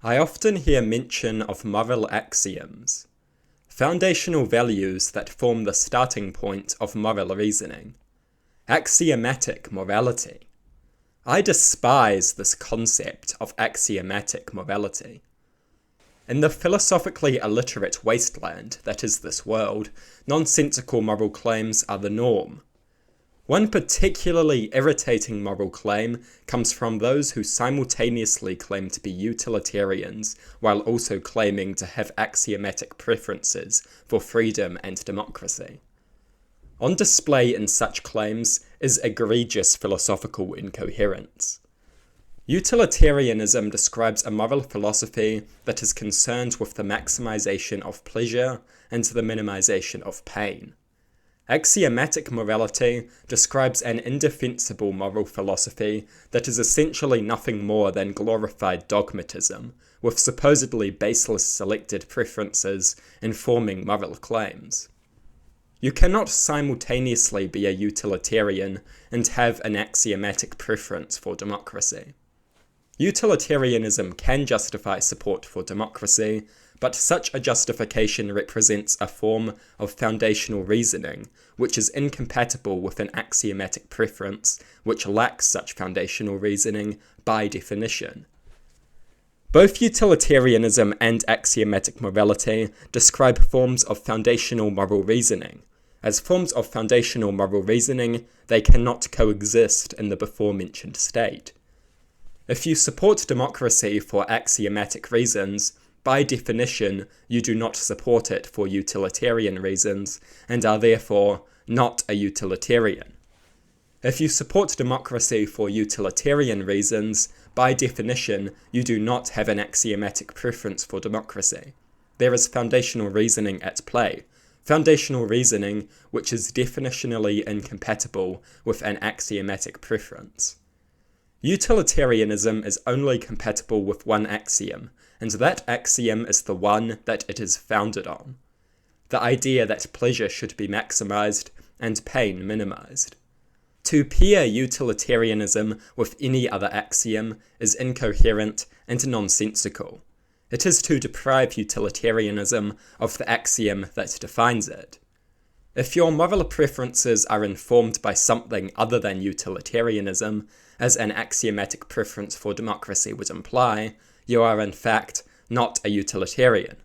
I often hear mention of moral axioms, foundational values that form the starting point of moral reasoning. Axiomatic morality. I despise this concept of axiomatic morality. In the philosophically illiterate wasteland that is this world, nonsensical moral claims are the norm. One particularly irritating moral claim comes from those who simultaneously claim to be utilitarians while also claiming to have axiomatic preferences for freedom and democracy. On display in such claims is egregious philosophical incoherence. Utilitarianism describes a moral philosophy that is concerned with the maximization of pleasure and the minimization of pain. Axiomatic morality describes an indefensible moral philosophy that is essentially nothing more than glorified dogmatism, with supposedly baseless selected preferences informing moral claims. You cannot simultaneously be a utilitarian and have an axiomatic preference for democracy. Utilitarianism can justify support for democracy, but such a justification represents a form of foundational reasoning, which is incompatible with an axiomatic preference, which lacks such foundational reasoning by definition. Both utilitarianism and axiomatic morality describe forms of foundational moral reasoning. As forms of foundational moral reasoning, they cannot coexist in the before-mentioned state. If you support democracy for axiomatic reasons, by definition, you do not support it for utilitarian reasons, and are therefore not a utilitarian. If you support democracy for utilitarian reasons, by definition, you do not have an axiomatic preference for democracy. There is foundational reasoning at play, foundational reasoning which is definitionally incompatible with an axiomatic preference. Utilitarianism is only compatible with one axiom, and that axiom is the one that it is founded on: the idea that pleasure should be maximized and pain minimized. To pair utilitarianism with any other axiom is incoherent and nonsensical. It is to deprive utilitarianism of the axiom that defines it. If your moral preferences are informed by something other than utilitarianism, as an axiomatic preference for democracy would imply, you are in fact not a utilitarian.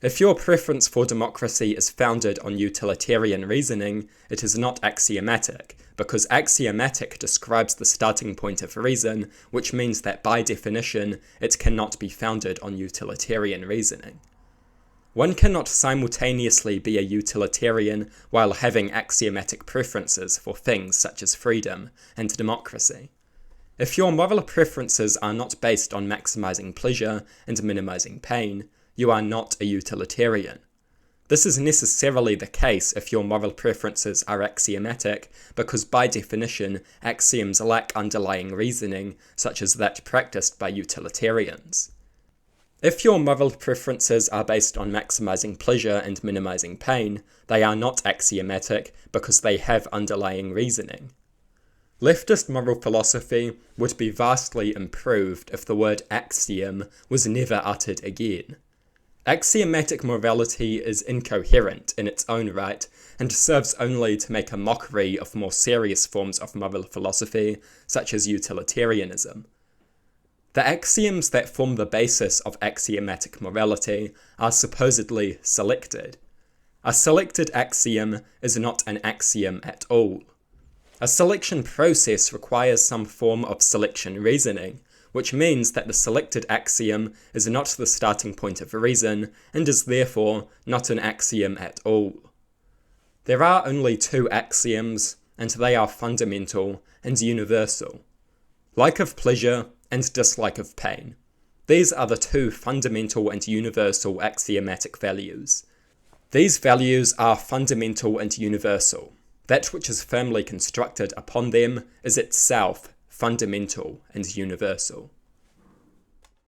If your preference for democracy is founded on utilitarian reasoning, it is not axiomatic, because axiomatic describes the starting point of reason, which means that by definition, it cannot be founded on utilitarian reasoning. One cannot simultaneously be a utilitarian while having axiomatic preferences for things such as freedom and democracy. If your moral preferences are not based on maximizing pleasure and minimizing pain, you are not a utilitarian. This is necessarily the case if your moral preferences are axiomatic, because by definition, axioms lack underlying reasoning, such as that practiced by utilitarians. If your moral preferences are based on maximizing pleasure and minimizing pain, they are not axiomatic because they have underlying reasoning. Leftist moral philosophy would be vastly improved if the word axiom was never uttered again. Axiomatic morality is incoherent in its own right, and serves only to make a mockery of more serious forms of moral philosophy, such as utilitarianism. The axioms that form the basis of axiomatic morality are supposedly selected. A selected axiom is not an axiom at all. A selection process requires some form of selection reasoning, which means that the selected axiom is not the starting point of reason, and is therefore not an axiom at all. There are only two axioms, and they are fundamental and universal: like of pleasure and dislike of pain. These are the two fundamental and universal axiomatic values. These values are fundamental and universal. That which is firmly constructed upon them is itself fundamental and universal.